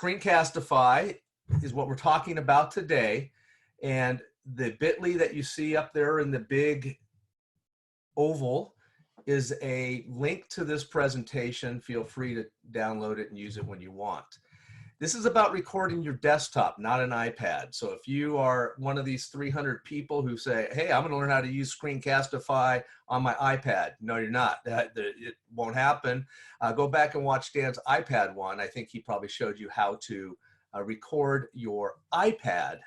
Screencastify is what we're talking about today, and the bit.ly that you see up there in the big oval is a link to this presentation. Feel free to download it and use it when you want. This is about recording your desktop, not an iPad. So if you are one of these 300 people who say, hey, I'm going to learn how to use Screencastify on my iPad. No, you're not. It won't happen. Go back and watch Dan's iPad one. I think he probably showed you how to record your iPad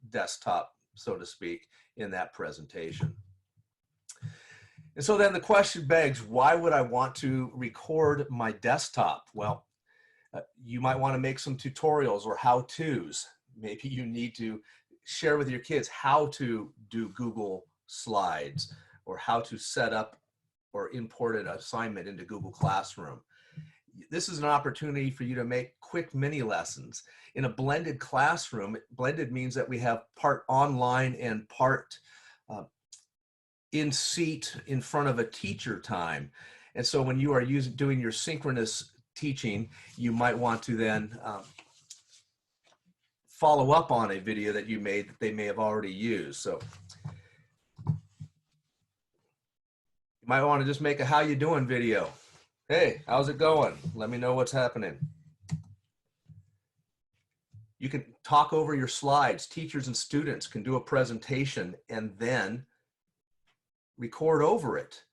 desktop, so to speak, in that presentation. And so then the question begs, why would I want to record my desktop? Well, you might want to make some tutorials or how-tos. Maybe you need to share with your kids how to do Google Slides or how to set up or import an assignment into Google Classroom. This is an opportunity for you to make quick mini lessons. In a blended classroom, blended means that we have part online and part in seat in front of a teacher time. And so when you are doing your synchronous teaching, you might want to then follow up on a video that you made that they may have already used. So you might want to just make a how you doing video. Hey, how's it going? Let me know what's happening. You can talk over your slides. Teachers and students can do a presentation and then record over it.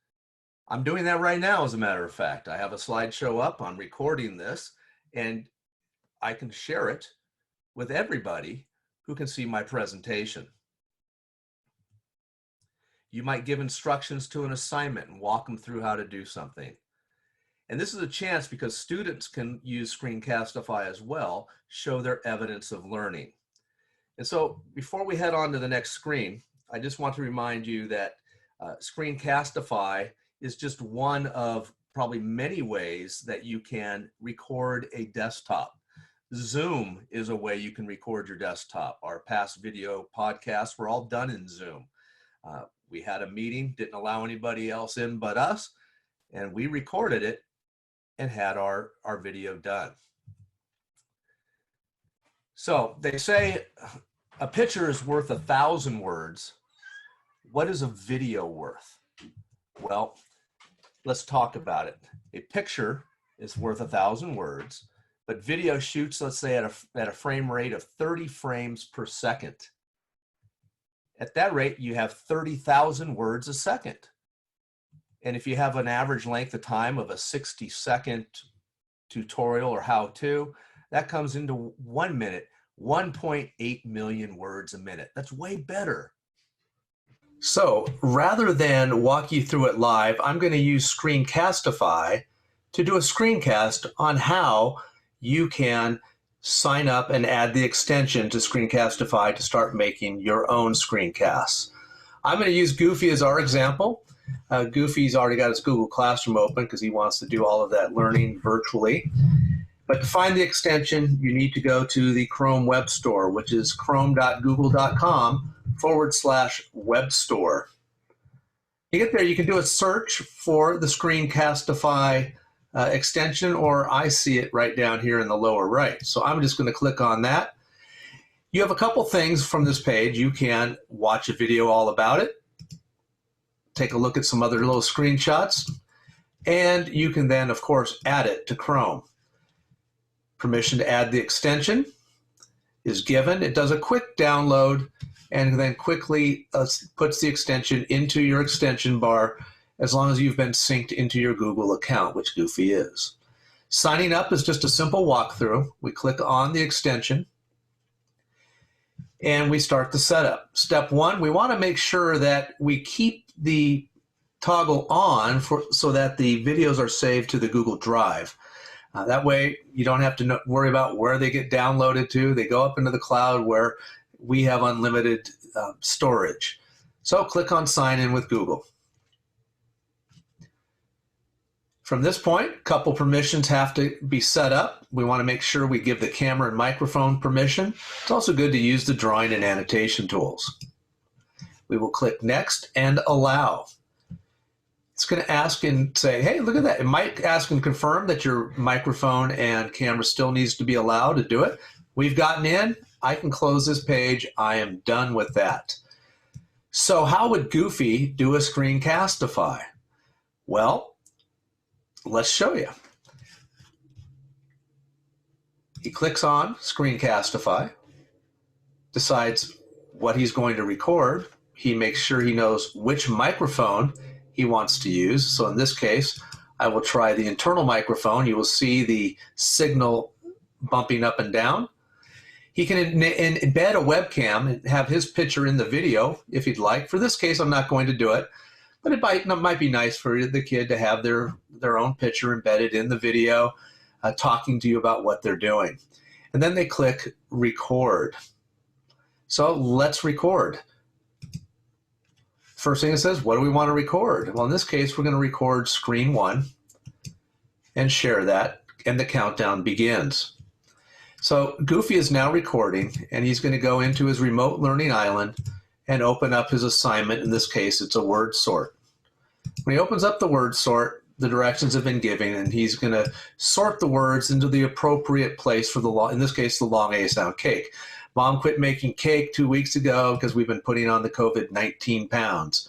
I'm doing that right now, as a matter of fact. I have a slideshow up, I'm recording this, and I can share it with everybody who can see my presentation. You might give instructions to an assignment and walk them through how to do something. And this is a chance because students can use Screencastify as well, show their evidence of learning. And so before we head on to the next screen, I just want to remind you that Screencastify is just one of probably many ways that you can record a desktop. Zoom is a way you can record your desktop. Our past video podcasts were all done in Zoom. We had a meeting, didn't allow anybody else in but us, and we recorded it and had our video done. So they say a picture is worth 1,000 words. What is a video worth? Well, let's talk about it. A picture is worth 1,000 words, but video shoots, let's say, at a frame rate of 30 frames per second. At that rate, you have 30,000 words a second. And if you have an average length of time of a 60-second tutorial or how-to, that comes into 1 minute, 1.8 million words a minute. That's way better. So rather than walk you through it live, I'm going to use Screencastify to do a screencast on how you can sign up and add the extension to Screencastify to start making your own screencasts. I'm going to use Goofy as our example. Goofy's already got his Google Classroom open because he wants to do all of that learning virtually. But to find the extension, you need to go to the Chrome Web Store, which is chrome.google.com/web store. You get there, you can do a search for the Screencastify extension, or I see it right down here in the lower right. So I'm just going to click on that. You have a couple things from this page. You can watch a video all about it, take a look at some other little screenshots, and you can then, of course, add it to Chrome. Permission to add the extension is given. It does a quick download and then quickly puts the extension into your extension bar as long as you've been synced into your Google account, which Goofy is. Signing up is just a simple walkthrough. We click on the extension and we start the setup. Step one, we want to make sure that we keep the toggle on so that the videos are saved to the Google Drive. That way you don't have to worry about where they get downloaded to. They go up into the cloud where we have unlimited storage. So click on Sign In with Google. From this point, a couple permissions have to be set up. We want to make sure we give the camera and microphone permission. It's also good to use the drawing and annotation tools. We will click Next and Allow. It's going to ask and say, hey, look at that. It might ask and confirm that your microphone and camera still needs to be allowed to do it. We've gotten in. I can close this page. I am done with that. So how would Goofy do a Screencastify? Well, let's show you. He clicks on Screencastify, decides what he's going to record. He makes sure he knows which microphone he wants to use. So in this case, I will try the internal microphone. You will see the signal bumping up and down. He can embed a webcam and have his picture in the video if he'd like. For this case, I'm not going to do it, but it might be nice for the kid to have their own picture embedded in the video, talking to you about what they're doing. And then they click record. So let's record. First thing it says, what do we want to record? Well, in this case, we're going to record screen 1 and share that, and the countdown begins. So Goofy is now recording, and he's going to go into his remote learning island and open up his assignment. In this case, it's a word sort. When he opens up the word sort, the directions have been given, and he's going to sort the words into the appropriate place for the long, in this case, the long A sound, cake. Mom quit making cake 2 weeks ago because we've been putting on the COVID 19 pounds.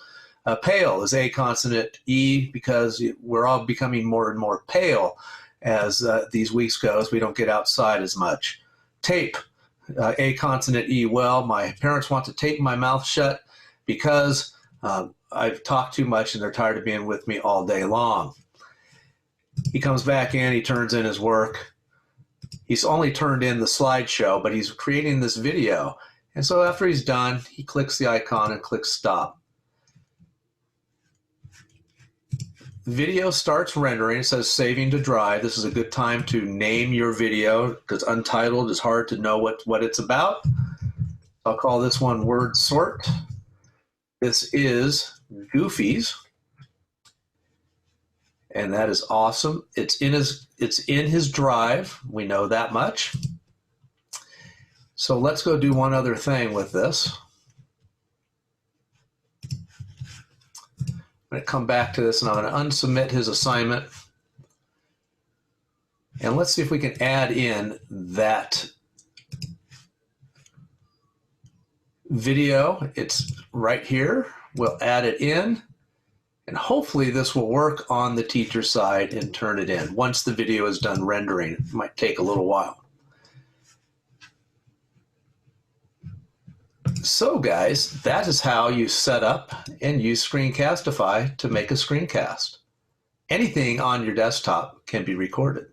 Pale is A consonant E because we're all becoming more and more pale as these weeks go, as we don't get outside as much. Tape, A consonant E. Well, my parents want to tape my mouth shut because I've talked too much and they're tired of being with me all day long. He comes back in, he turns in his work. He's only turned in the slideshow, but he's creating this video. And so after he's done, he clicks the icon and clicks stop. Video starts rendering. It says saving to drive. This is a good time to name your video because untitled is hard to know what it's about. I'll call this one word sort. This is Goofy's. And that is awesome. It's in his drive. We know that much. So let's go do one other thing with this. I'm going to come back to this and I'm going to unsubmit his assignment. And let's see if we can add in that video. It's right here. We'll add it in. And hopefully this will work on the teacher side and turn it in. Once the video is done rendering, it might take a little while. So guys, that is how you set up and use Screencastify to make a screencast. Anything on your desktop can be recorded.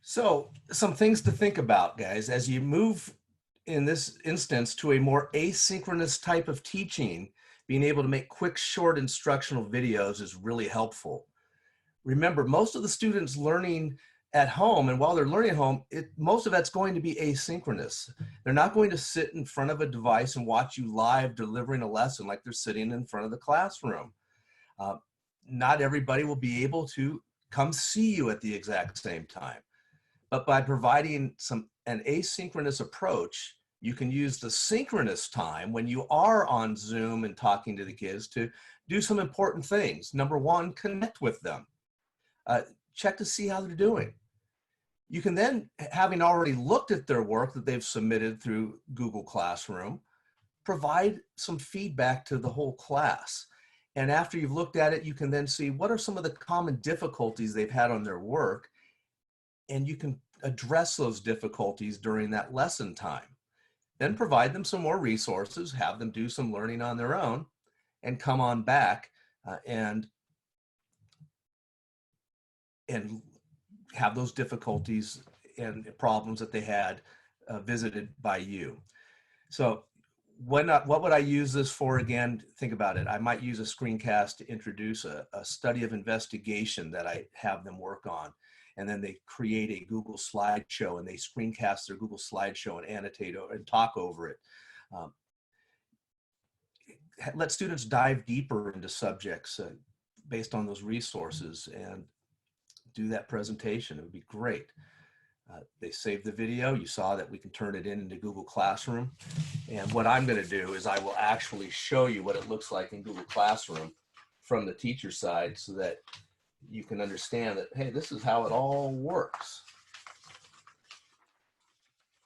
So some things to think about, guys, as you move in this instance to a more asynchronous type of teaching, being able to make quick, short instructional videos is really helpful. Remember, most of the students learning at home, and while they're learning at home, most of that's going to be asynchronous. They're not going to sit in front of a device and watch you live delivering a lesson like they're sitting in front of the classroom. Not everybody will be able to come see you at the exact same time. But by providing an asynchronous approach, you can use the synchronous time when you are on Zoom and talking to the kids to do some important things. Number one, connect with them. Check to see how they're doing. You can then, having already looked at their work that they've submitted through Google Classroom, provide some feedback to the whole class. And after you've looked at it, you can then see what are some of the common difficulties they've had on their work, and you can address those difficulties during that lesson time. Then provide them some more resources, have them do some learning on their own, and come on back and have those difficulties and problems that they had visited by you. So what would I use this for? Again, think about it. I might use a screencast to introduce a study of investigation that I have them work on. And then they create a Google slideshow and they screencast their Google slideshow and annotate and talk over it. Let students dive deeper into subjects based on those resources and do that presentation. It would be great. They save the video. You saw that we can turn it into Google Classroom. And what I'm going to do is I will actually show you what it looks like in Google Classroom from the teacher side so that you can understand that, hey, this is how it all works.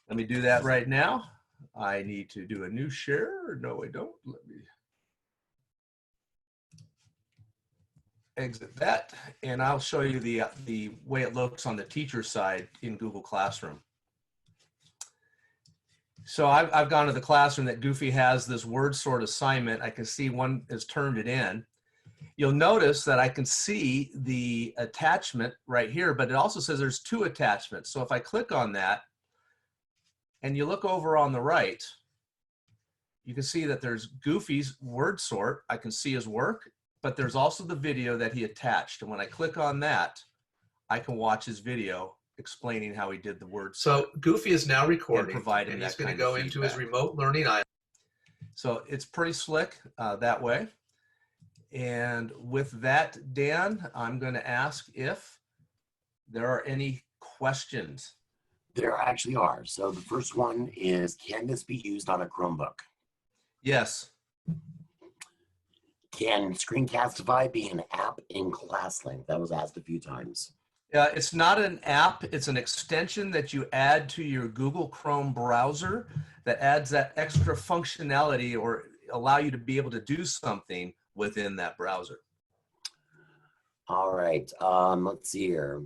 Let me do that right now. I need to do a new share. No, I don't. Let me exit that, and I'll show you the way it looks on the teacher side in Google Classroom. So I've gone to the classroom that Goofy has this word sort assignment. I can see one has turned it in. You'll notice that I can see the attachment right here, but it also says there's 2 attachments. So if I click on that and you look over on the right, you can see that there's Goofy's word sort. I can see his work, but there's also the video that he attached. And when I click on that, I can watch his video explaining how he did the word. So Goofy is now recording, and he's going to go into his remote learning island. So it's pretty slick that way. And with that, Dan, I'm going to ask if there are any questions. There actually are. So the first one is, can this be used on a Chromebook? Yes. Can Screencastify be an app in ClassLink? That was asked a few times. It's not an app. It's an extension that you add to your Google Chrome browser that adds that extra functionality or allow you to be able to do something within that browser. All right. Let's see here.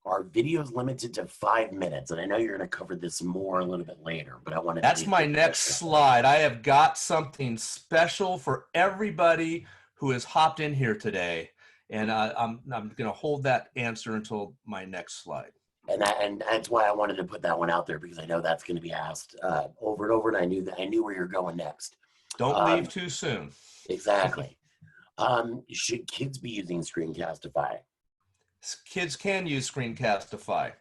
Are videos limited to 5 minutes? And I know you're going to cover this more a little bit later, but I wanted to. That's my next slide. I have got something special for everybody who has hopped in here today. And I'm going to hold that answer until my next slide. And that's why I wanted to put that one out there, because I know that's going to be asked over and over, and I knew where you're going next. Don't leave too soon. Exactly. Should kids be using Screencastify? Kids can use Screencastify.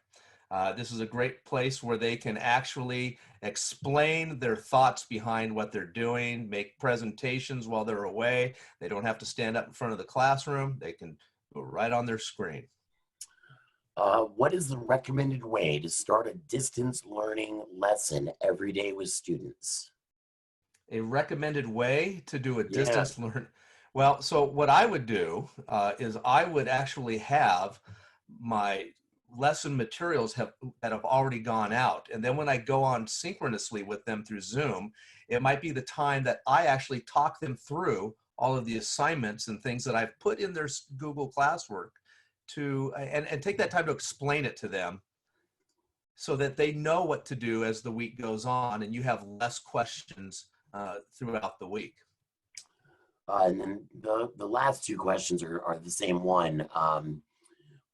This is a great place where they can actually explain their thoughts behind what they're doing, make presentations while they're away. They don't have to stand up in front of the classroom. They can go right on their screen. What is the recommended way to start a distance learning lesson every day with students? A recommended way to do a distance learn. Well, so what I would do is I would actually have my lesson materials that have already gone out. And then when I go on synchronously with them through Zoom, it might be the time that I actually talk them through all of the assignments and things that I've put in their Google classwork to, and take that time to explain it to them so that they know what to do as the week goes on and you have less questions throughout the week. And then the last 2 questions are the same one,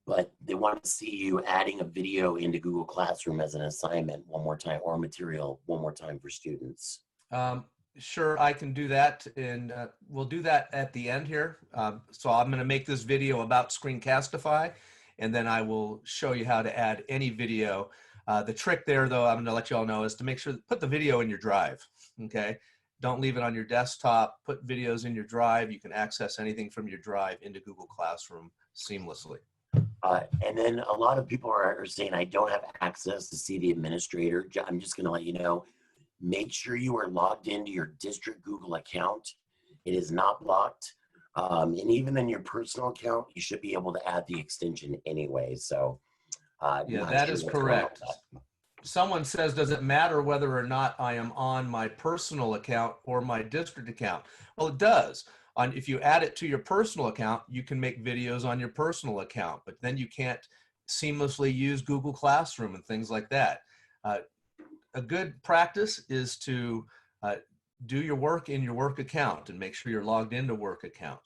but they want to see you adding a video into Google Classroom as an assignment one more time, or material one more time for students. Sure, I can do that, and we'll do that at the end here. So I'm going to make this video about Screencastify, and then I will show you how to add any video. The trick there, though, I'm going to let you all know, is to make sure put the video in your drive, okay? Don't leave it on your desktop. Put videos in your drive. You can access anything from your drive into Google Classroom seamlessly. And then a lot of people are saying, I don't have access to see the administrator. I'm just going to let you know, make sure you are logged into your district Google account. It is not blocked. And even in your personal account, you should be able to add the extension anyway. So yeah, that is correct. Someone says, does it matter whether or not I am on my personal account or my district account? Well, it does. If you add it to your personal account, you can make videos on your personal account, but then you can't seamlessly use Google Classroom and things like that. A good practice is to do your work in your work account and make sure you're logged into work account.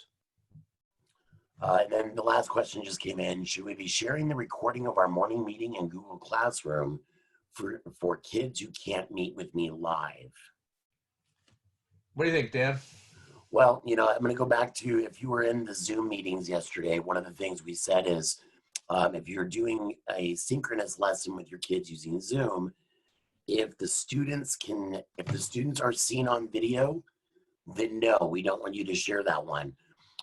And then the last question just came in. Should we be sharing the recording of our morning meeting in Google Classroom for kids who can't meet with me live? What do you think, Dan? Well, you know, I'm going to go back to, if you were in the Zoom meetings yesterday, one of the things we said is, if you're doing a synchronous lesson with your kids using Zoom, if the students are seen on video, then no, we don't want you to share that one.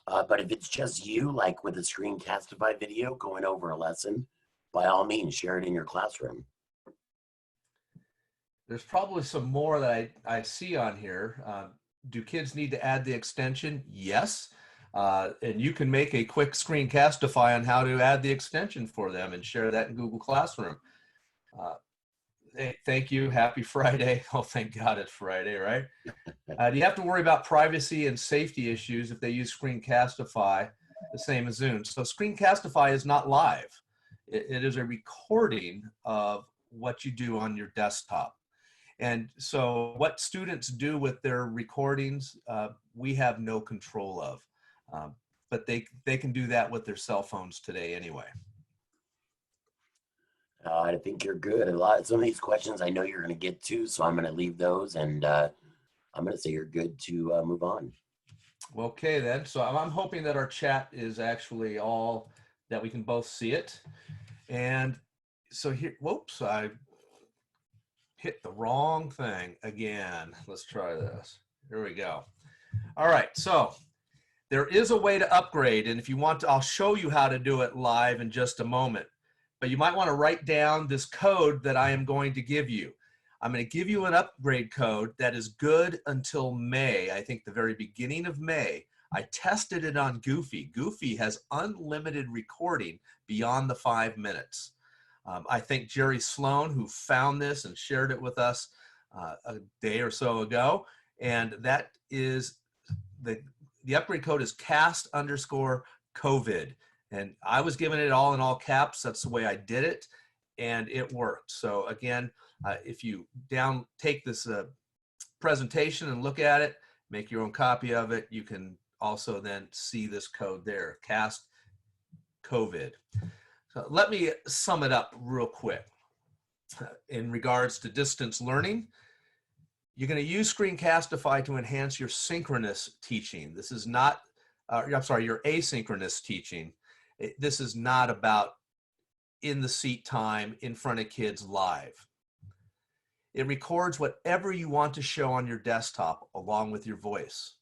But if it's just you, like with a Screencastify video going over a lesson, by all means, share it in your classroom. There's probably some more that I see on here. Do kids need to add the extension? Yes. And you can make a quick Screencastify on how to add the extension for them and share that in Google Classroom. Thank you. Happy Friday. Oh, thank God it's Friday, right? Do you have to worry about privacy and safety issues if they use Screencastify the same as Zoom? So Screencastify is not live. It is a recording of what you do on your desktop. And so what students do with their recordings, we have no control of. But they can do that with their cell phones today anyway. I think you're good. Some of these questions I know you're going to get to, so I'm going to leave those, and I'm going to say you're good to move on. Okay, then. So I'm hoping that our chat is actually all that we can both see it. And so here, whoops, I hit the wrong thing again. Let's try this. Here we go. All right, so there is a way to upgrade, and if you want to, I'll show you how to do it live in just a moment. But you might want to write down this code that I am going to give you. I'm going to give you an upgrade code that is good until May, I think the very beginning of May. I tested it on Goofy. Goofy has unlimited recording beyond the 5 minutes. I thank Jerry Sloan, who found this and shared it with us a day or so ago. And that is the upgrade code is cast_COVID. And I was giving it all in all caps. That's the way I did it, and it worked. So again, if you take this presentation and look at it, make your own copy of it, you can also then see this code there, cast COVID. So let me sum it up real quick. In regards to distance learning, you're going to use Screencastify to enhance your synchronous teaching. This is not, I'm sorry, your asynchronous teaching. This is not about in the seat time in front of kids live. It records whatever you want to show on your desktop along with your voice.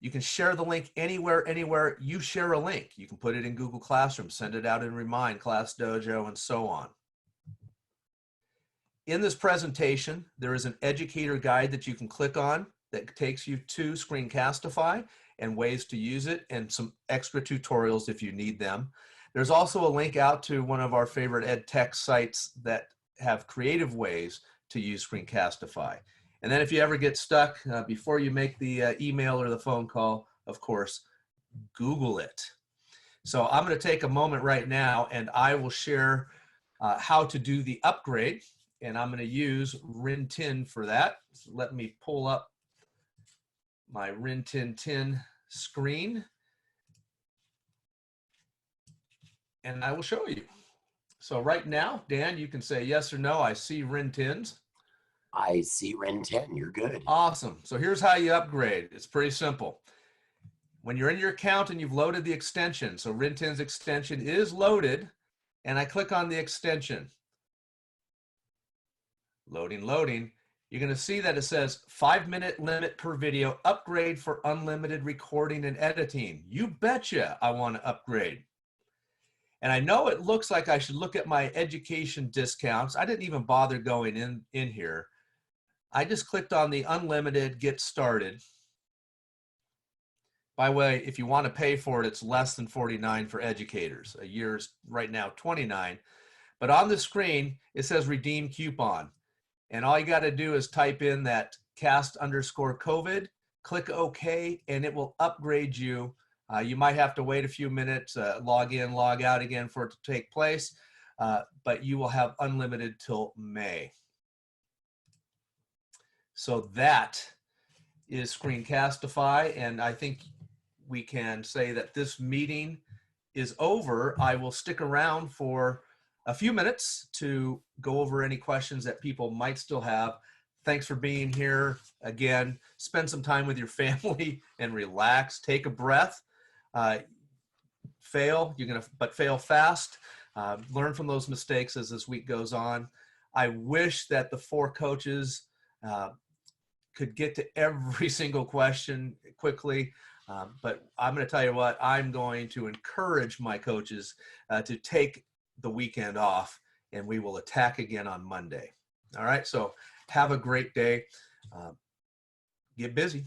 You can share the link anywhere you share a link. You can put it in Google Classroom, send it out in Remind, Class Dojo, and so on. In this presentation, there is an educator guide that you can click on that takes you to Screencastify and ways to use it, and some extra tutorials if you need them. There's also a link out to one of our favorite ed tech sites that have creative ways to use Screencastify. And then if you ever get stuck, before you make the email or the phone call, of course, Google it. So I'm going to take a moment right now and I will share how to do the upgrade. And I'm going to use Rin10 for that. So let me pull up my Rin10 screen and I will show you. So right now, Dan, you can say yes or no. I see Rin10s. I see Rin10. You're good. Awesome. So here's how you upgrade. It's pretty simple. When you're in your account and you've loaded the extension, so Rin10's extension is loaded, and I click on the extension. Loading. You're going to see that it says 5-minute limit per video, upgrade for unlimited recording and editing. You betcha I want to upgrade. And I know it looks like I should look at my education discounts. I didn't even bother going in here. I just clicked on the unlimited get started. By the way, if you want to pay for it, it's less than $49 for educators. A year's right now $29. But on the screen, it says redeem coupon. And all you got to do is type in that cast_COVID, click OK, and it will upgrade you. You might have to wait a few minutes, log in, log out again for it to take place, but you will have unlimited till May. So that is Screencastify, and I think we can say that this meeting is over. I will stick around for a few minutes to go over any questions that people might still have. Thanks for being here. Again, spend some time with your family and relax, take a breath. Fail, but fail fast. Learn from those mistakes as this week goes on. I wish that the 4 coaches could get to every single question quickly. But I'm going to tell you what, I'm going to encourage my coaches to take the weekend off, and we will attack again on Monday. All right, so have a great day. Get busy.